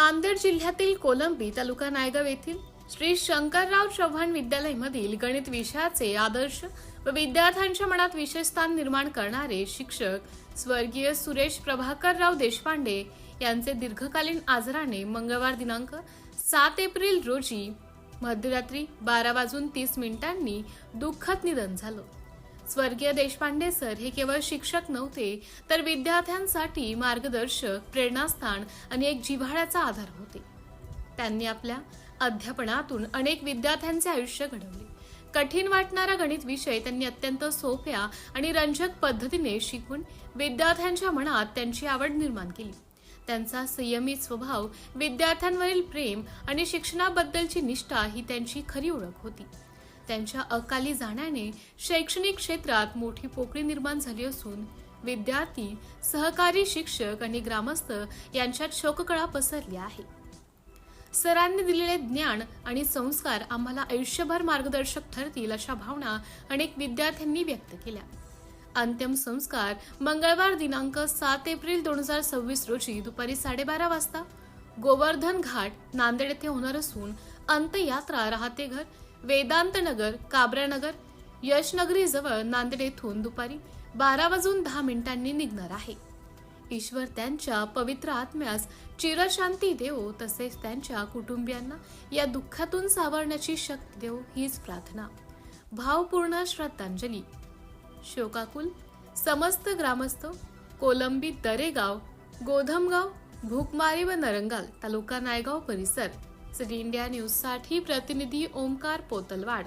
नांदेड जिल्ह्यातील कोलंबी तालुका नायगाव येथील श्री शंकरराव चव्हाण विद्यालयामधील गणित विषयाचे आदर्श व विद्यार्थ्यांच्या मनात विशेष स्थान निर्माण करणारे शिक्षक स्वर्गीय सुरेश प्रभाकरराव देशपांडे यांचे दीर्घकालीन आजाराने मंगळवार दिनांक 7 एप्रिल रोजी मध्यरात्री 12:30 दुःखद निधन झालं। स्वर्गीय देशपांडे सर हे केवळ शिक्षक नव्हते तर विद्यार्थ्यांसाठी मार्गदर्शक, प्रेरणास्थान आणि एक जिव्हाळ्याचा आधार होते। त्यांनी आपल्या अध्यापनातून अनेक विद्यार्थ्यांचे आयुष्य घडवले। कठीण वाटणारा गणित विषय त्यांनी अत्यंत सोप्या आणि रंजक पद्धतीने शिकवून विद्यार्थ्यांच्या मनात त्यांची आवड निर्माण केली। त्यांचा संयमित स्वभाव, विद्यार्थ्यांवरील प्रेम आणि शिक्षणाबद्दलची निष्ठा ही त्यांची खरी ओळख होती। त्यांच्या अकाली जाण्याने शैक्षणिक क्षेत्रात मोठी पोकळी निर्माण झाली असून विद्यार्थी, सहकारी शिक्षक आणि ग्रामस्थ यांच्यात शोककळा पसरली आहे। सरांनी दिलेले ज्ञान आणि संस्कार आम्हाला आयुष्यभर मार्गदर्शक ठरतील अशा भावना अनेक विद्यार्थ्यांनी व्यक्त केल्या। अंतिम संस्कार मंगळवार दिनांक 7 एप्रिल 2026 रोजी दुपारी 12:30 वाजता गोवर्धन घाट नांदेड येथे होणार असून अंत्ययात्रा राहते घर वेदांत नगर, काबरानगर, यशनगरी जवळ नांदेड येथून दुपारी 12:10 निघणार आहे। ईश्वर त्यांच्या पवित्र आत्म्यास चिरशांती देवो, तसेच त्यांच्या कुटुंबियांना या दुःखातून सावरण्याची शक्ती देवो हीच प्रार्थना। भावपूर्ण श्रद्धांजली। शोकाकुल समस्त ग्रामस्थ, कोलंबी, दरेगाव, गोधमगाव, भूकमारी व नरंगाल तालुका नायगाव परिसर। सिटी इंडिया न्यूज साठी प्रतिनिधी ओमकार पोतलवाड।